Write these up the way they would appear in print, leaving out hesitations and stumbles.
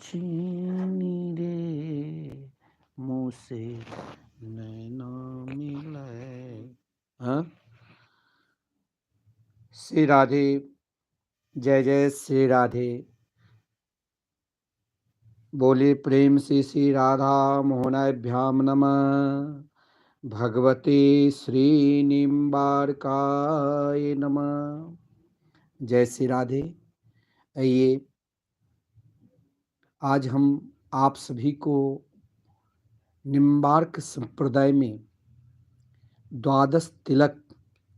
छीनी रे मुँह से नैना मिलाए। हाँ, श्री राधे। जय जय श्री राधे। बोले प्रेम से श्री राधा मोहनाभ्याम नमः। भगवते श्री निम्बारकाय नमः। जय श्री राधे। आइए आज हम आप सभी को निम्बार्क संप्रदाय में द्वादश तिलक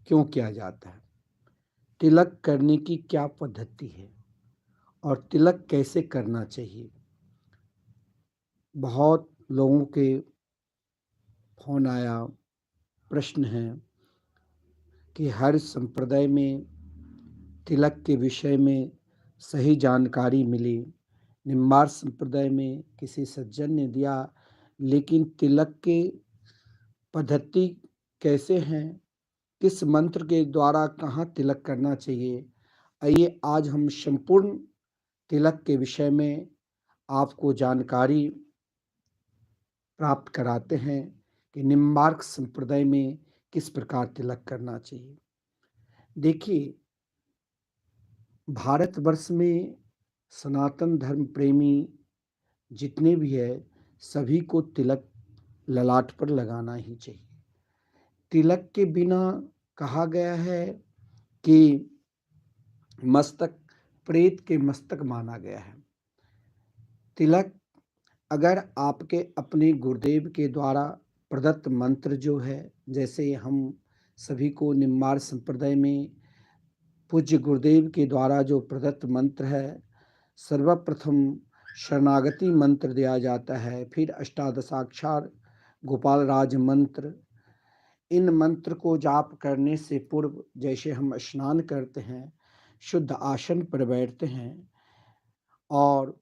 क्यों किया जाता है, तिलक करने की क्या पद्धति है और तिलक कैसे करना चाहिए। बहुत लोगों के फोन आया, प्रश्न है कि हर संप्रदाय में तिलक के विषय में सही जानकारी मिली। निम्बार्क संप्रदाय में किसी सज्जन ने दिया, लेकिन तिलक के पद्धति कैसे हैं, किस मंत्र के द्वारा कहाँ तिलक करना चाहिए। आइए आज हम संपूर्ण तिलक के विषय में आपको जानकारी प्राप्त कराते हैं कि निम्बार्क संप्रदाय में किस प्रकार तिलक करना चाहिए। देखिए, भारतवर्ष में सनातन धर्म प्रेमी जितने भी है, सभी को तिलक ललाट पर लगाना ही चाहिए। तिलक के बिना कहा गया है कि मस्तक प्रेत के मस्तक माना गया है। तिलक अगर आपके अपने गुरुदेव के द्वारा प्रदत्त मंत्र जो है, जैसे हम सभी को निम्बार्क संप्रदाय में पूज्य गुरुदेव के द्वारा जो प्रदत्त मंत्र है, सर्वप्रथम शरणागति मंत्र दिया जाता है, फिर अष्टादशाक्षर गोपाल राज मंत्र। इन मंत्र को जाप करने से पूर्व जैसे हम स्नान करते हैं, शुद्ध आसन पर बैठते हैं और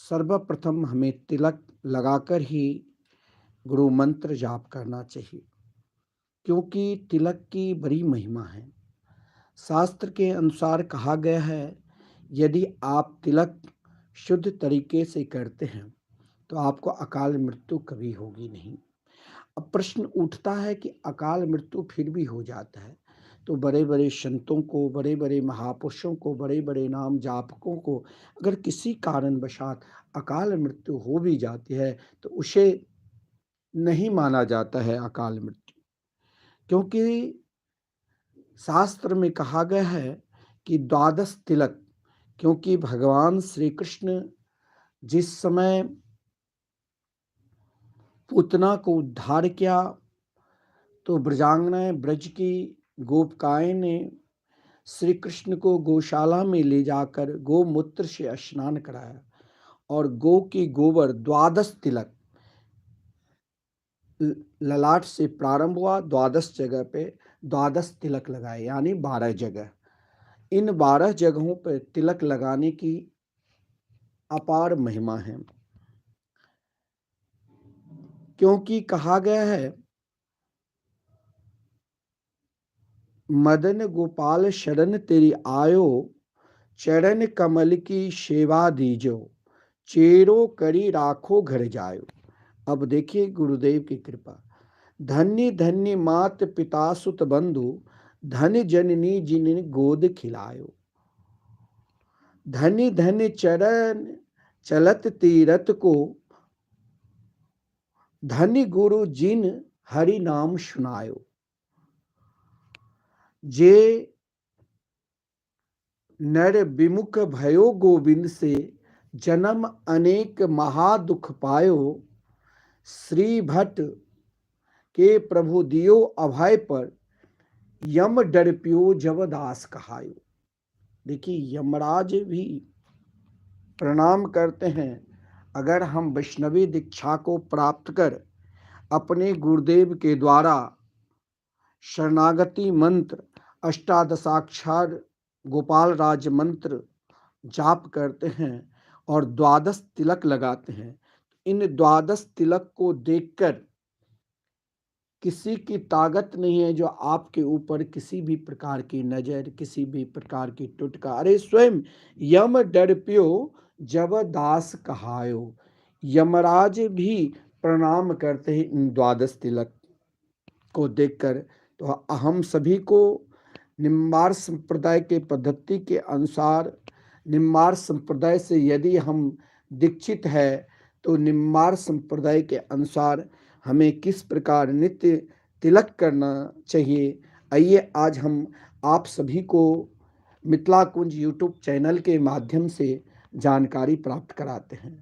सर्वप्रथम हमें तिलक लगाकर ही गुरु मंत्र जाप करना चाहिए, क्योंकि तिलक की बड़ी महिमा है। शास्त्र के अनुसार कहा गया है, यदि आप तिलक शुद्ध तरीके से करते हैं तो आपको अकाल मृत्यु कभी होगी नहीं। अब प्रश्न उठता है कि अकाल मृत्यु फिर भी हो जाता है, तो बड़े बड़े संतों को, बड़े बड़े महापुरुषों को, बड़े बड़े नाम जापकों को अगर किसी कारणवशात अकाल मृत्यु हो भी जाती है तो उसे नहीं माना जाता है अकाल मृत्यु, क्योंकि शास्त्र में कहा गया है कि द्वादश तिलक, क्योंकि भगवान श्री कृष्ण जिस समय पूतना को उद्धार किया तो ब्रजांगनाएं, ब्रज की गोपिकाएं ने श्री कृष्ण को गौशाला में ले जाकर गोमूत्र से स्नान कराया और गो की गोबर द्वादश तिलक ललाट से प्रारंभ हुआ, द्वादश जगह पे द्वादश तिलक लगाए, यानी 12 जगह। इन 12 जगहों पर तिलक लगाने की अपार महिमा है, क्योंकि कहा गया है, मदन गोपाल शरण तेरी आयो, चरण कमल की सेवा दीजो, चेरो करी राखो घर जायो। अब देखिए गुरुदेव की कृपा। धन्य धन्य मात पिता सुत बंधु, धन जननी जिन गोद खिलायो। धन्य धन्य चरण चलत तीरथ को, धन्य गुरु जिन हरि नाम सुनायो। जे नर विमुख भयो गोविंद से, जन्म अनेक महादुख पायो। श्री भट्ट के प्रभु दियो अभय पर, यम डरप्यो जवदास कहायो। देखिए, यमराज भी प्रणाम करते हैं अगर हम वैष्णवी दीक्षा को प्राप्त कर अपने गुरुदेव के द्वारा शरणागति मंत्र, अष्टादशाक्षर गोपाल राज मंत्र जाप करते हैं और द्वादश तिलक लगाते हैं। इन द्वादश तिलक को देखकर किसी की ताकत नहीं है जो आपके ऊपर किसी भी प्रकार की नजर, किसी भी प्रकार की टुटका। अरे स्वयं यम डरप्यो जब दास कहायो। यमराज भी प्रणाम करते हैं इन द्वादश तिलक को देखकर। तो हम सभी को निम्बार संप्रदाय के पद्धति के अनुसार, निम्बार संप्रदाय से यदि हम दीक्षित है तो निम्बार संप्रदाय के अनुसार हमें किस प्रकार नित्य तिलक करना चाहिए, आइए आज हम आप सभी को मिथिला कुंज यूट्यूब चैनल के माध्यम से जानकारी प्राप्त कराते हैं।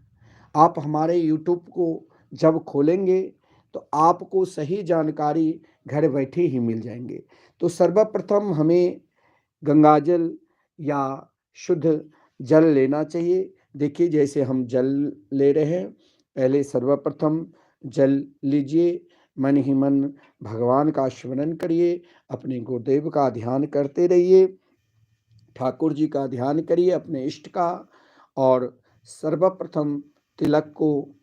आप हमारे यूट्यूब को जब खोलेंगे तो आपको सही जानकारी घर बैठे ही मिल जाएंगे। तो सर्वप्रथम हमें गंगाजल या शुद्ध जल लेना चाहिए। देखिए जैसे हम जल ले रहे हैं, पहले सर्वप्रथम जल लीजिए, मन ही मन भगवान का स्मरण करिए, अपने गुरुदेव का ध्यान करते रहिए, ठाकुर जी का ध्यान करिए, अपने इष्ट का। और सर्वप्रथम तिलक को,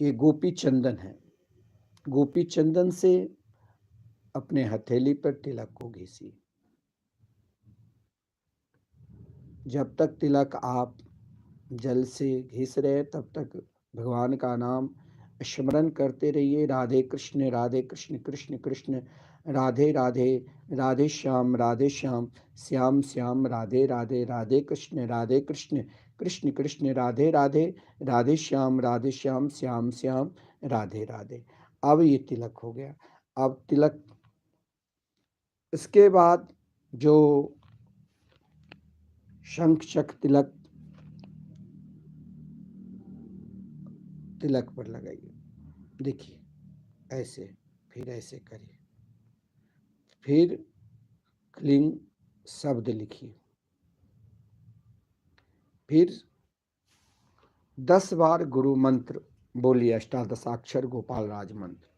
ये गोपी चंदन है, गोपी चंदन से अपने हथेली पर तिलक को घिसिए। जब तक तिलक आप जल से घिस रहे तब तक भगवान का नाम स्मरण करते रहिए। राधे कृष्ण कृष्ण कृष्ण राधे राधे, राधे श्याम श्याम श्याम राधे राधे, राधे कृष्ण कृष्ण कृष्ण राधे राधे, राधे श्याम श्याम श्याम राधे राधे। अब ये तिलक हो गया। अब तिलक, इसके बाद जो शंख चक्र तिलक तिलक पर लगाइए। देखिए ऐसे, फिर ऐसे करिए, फिर क्लीं शब्द लिखिए, फिर 10 बार गुरु मंत्र बोलिए, अष्टादशाक्षर गोपाल राज मंत्र।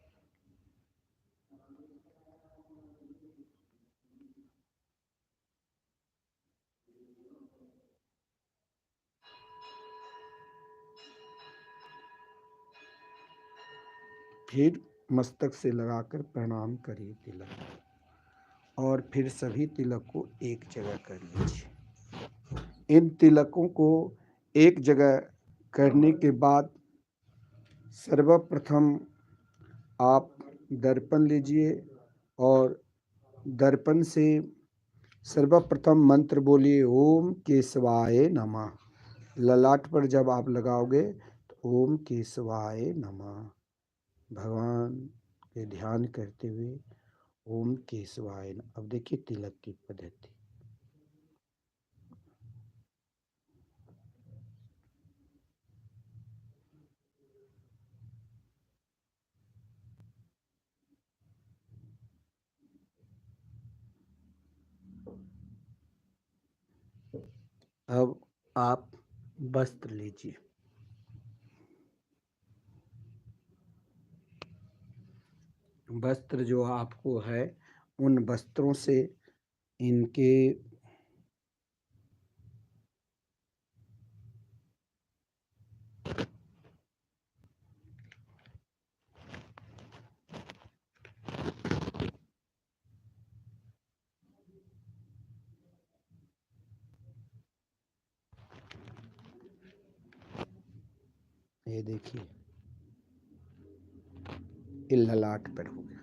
फिर मस्तक से लगाकर प्रणाम करिए तिलक, और फिर सभी तिलक को एक जगह कर लीजिए। इन तिलकों को एक जगह करने के बाद सर्वप्रथम आप दर्पण लीजिए और दर्पण से सर्वप्रथम मंत्र बोलिए, ओम केशवाय नमः। ललाट पर जब आप लगाओगे तो ओम केशवाय नमः, भगवान के ध्यान करते हुए ओम केशवाय नमः। अब देखिए तिलक की पद्धति। अब आप वस्त्र लीजिए, वस्त्र जो आपको है उन वस्त्रों से इनके ये देखिए, ये ललाट पर हो गया।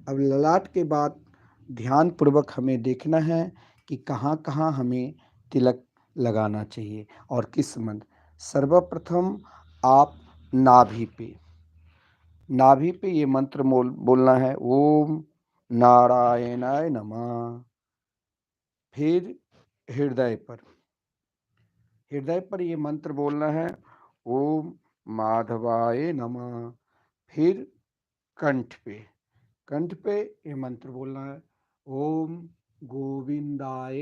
अब ललाट के बाद ध्यान पूर्वक हमें देखना है कि कहाँ कहाँ हमें तिलक लगाना चाहिए और किस मंत्र। सर्वप्रथम आप नाभि पे, नाभि पे ये मंत्र बोलना है, ओम नारायणाय नमः। फिर हृदय पर, हृदय पर ये मंत्र बोलना है, ओम माधवाय नमः। फिर कंठ पे, कंठ पे ये मंत्र बोलना है, ओम गोविंदाय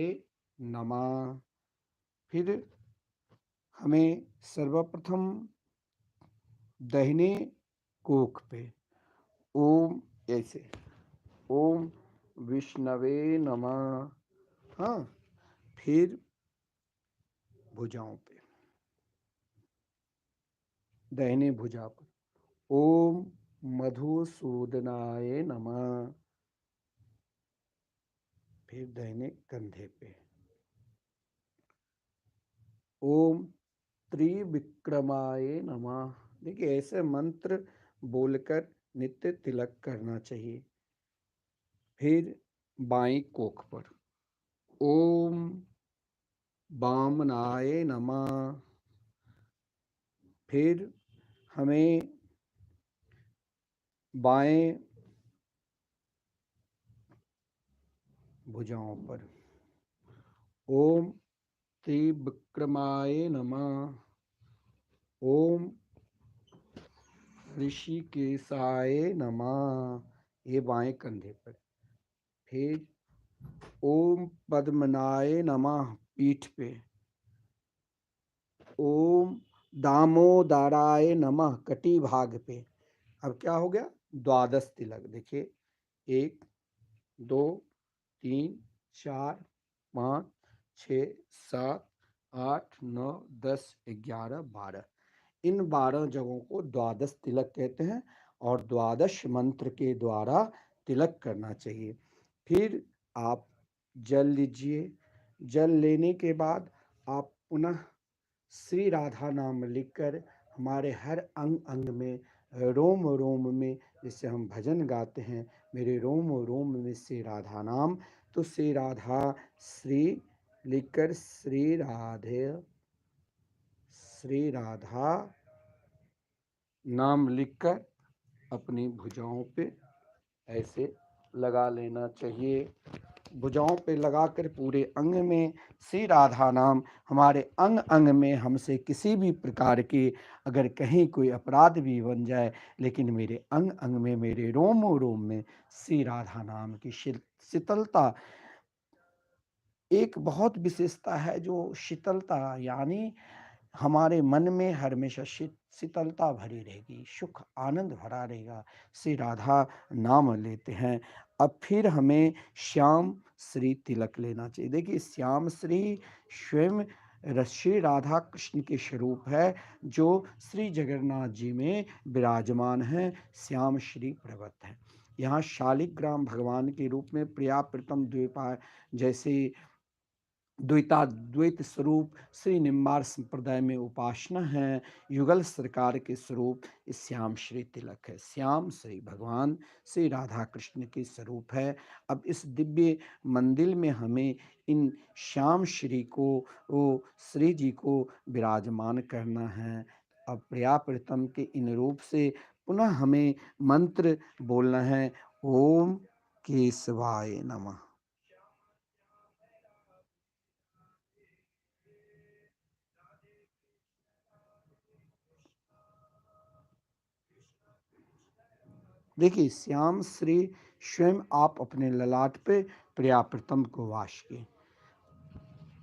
नमः। फिर हमें सर्वप्रथम दाहिने कोख पे ओम, ऐसे ओम विष्णवे नमः। हाँ, फिर भुजाओं पे, दाहिने भुजा पर ओम मधुसूदनाय नमः। फिर दाहिने कंधे पे ओम त्रिविक्रमाय नमः। देखिए ऐसे मंत्र बोलकर नित्य तिलक करना चाहिए। फिर बाईं कोख पर ओम वामनाय नमः। फिर हमें बाएं भुजाओं पर ओम त्रिविक्रमाय नमः। ओम ऋषिकेशाय नमः, ये बाएं कंधे पर। फिर ओम पद्मनाय नमः पीठ पे। ओम दामोदराय नमः कटी भाग पे। अब क्या हो गया? द्वादश तिलक। देखिए 1 2 3 4 5 6 7 8 9 10 11 12। इन 12 जगहों को द्वादश तिलक कहते हैं और द्वादश मंत्र के द्वारा तिलक करना चाहिए। फिर आप जल लीजिए। जल लेने के बाद आप पुनः श्री राधा नाम लिखकर हमारे हर अंग अंग में, रोम रोम में, जिससे हम भजन गाते हैं, मेरे रोम रोम में श्री राधा नाम, तो श्री राधा श्री लिखकर श्री राधा नाम लिखकर अपनी भुजाओं पे ऐसे लगा लेना चाहिए। भुजाओं पे लगाकर पूरे अंग में श्री राधा नाम हमारे अंग अंग में, हमसे किसी भी प्रकार के अगर कहीं कोई अपराध भी बन जाए, लेकिन मेरे अंग अंग में, मेरे रोम रोम में श्री राधा नाम की शीतलता एक बहुत विशेषता है। जो शीतलता यानी हमारे मन में हमेशा शीतलता भरी रहेगी, सुख आनंद भरा रहेगा। श्री राधा नाम लेते हैं। अब फिर हमें श्याम श्री तिलक लेना चाहिए। देखिए श्याम श्री स्वयं श्री राधा कृष्ण के स्वरूप है, जो श्री जगन्नाथ जी में विराजमान है। श्याम श्री पर्वत है। यहाँ शालिग्राम भगवान के रूप में प्रिया प्रीतम द्वीपा जैसे द्वैताद्वैत स्वरूप श्री निम्बार संप्रदाय में उपासना है। युगल सरकार के स्वरूप इस श्याम श्री तिलक है। श्याम श्री भगवान श्री राधा कृष्ण के स्वरूप है। अब इस दिव्य मंदिर में हमें इन श्याम श्री को, ओ श्री जी को विराजमान करना है। अब प्रिया प्रीतम के इन रूप से पुनः हमें मंत्र बोलना है। ओम केशवाय नमः। देखिए श्याम श्री स्वयं आप अपने ललाट पे प्रिया प्रीतम को वास किए।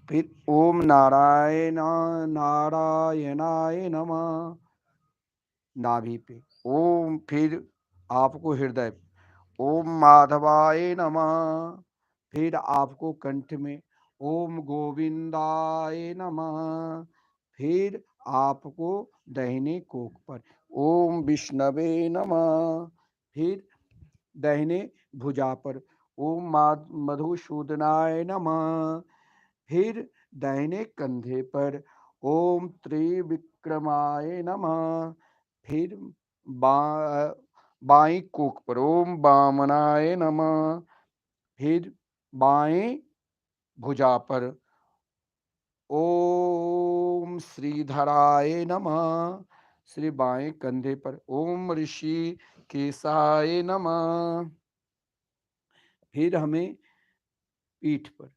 फिर ओम नारायणाय नमः नाभि पे। ओम फिर आपको हृदय पे। ओम माधवाय नमः। फिर आपको कंठ में। ओम गोविंदाय नमः। फिर आपको दाहिने कोख पर। ओम विष्णवे नमः। फिर दाहिने भुजा पर। ओम मधुसूदनाय नमः। फिर दाहिने कंधे पर। ओम त्रिविक्रमाय नमः। फिर बा बाई कोख पर। ओम वामनाय नमः। फिर बाएं भुजा पर। ओम श्रीधराय नमः। श्री बाएं कंधे पर। ओम ऋषि केशाय नमः। फिर हमें पीठ पर।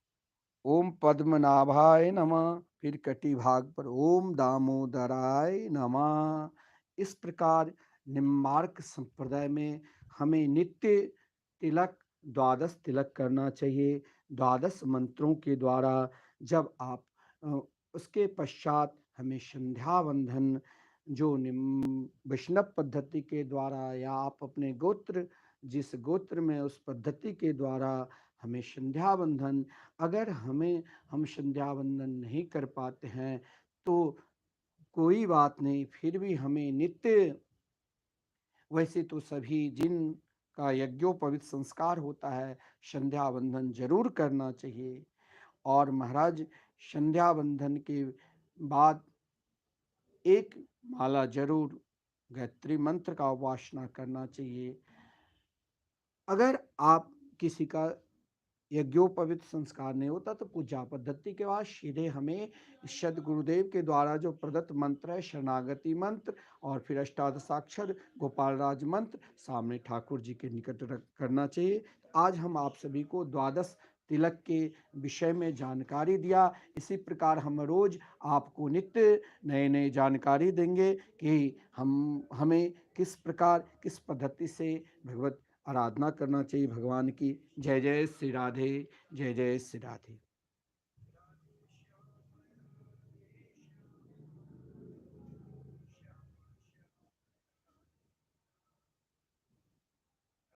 ओम पद्मनाभाय नमः। फिर कटी भाग पर। ओम दामोदराय नमः। इस प्रकार निम्बार्क संप्रदाय में हमें नित्य तिलक, द्वादश तिलक करना चाहिए। द्वादश मंत्रों के द्वारा जब आप उसके पश्चात हमें संध्या वंदन, जो वैष्णव पद्धति के द्वारा, या आप अपने गोत्र जिस गोत्र में उस पद्धति के द्वारा हमें संध्या वंदन, अगर हम संध्या वंदन नहीं कर पाते हैं तो कोई बात नहीं, फिर भी हमें नित्य, वैसे तो सभी जिन का यज्ञोपवीत संस्कार होता है, संध्या वंदन जरूर करना चाहिए। और महाराज संध्या वंदन के बाद एक माला जरूर गायत्री मंत्र का उपासना करना चाहिए। अगर आप किसी का यज्ञोपवीत संस्कार नहीं होता तो पूजा पद्धति के बाद सीधे हमें सदगुरुदेव के द्वारा जो प्रदत्त मंत्र है, शरणागति मंत्र और फिर अष्टादशाक्षर गोपाल राज मंत्र सामने ठाकुर जी के निकट करना चाहिए। आज हम आप सभी को द्वादश तिलक के विषय में जानकारी दिया। इसी प्रकार हम रोज आपको नित्य नए नए जानकारी देंगे कि हमें किस प्रकार किस पद्धति से भगवत आराधना करना चाहिए भगवान की। जय जय श्री राधे, जय जय श्री राधे।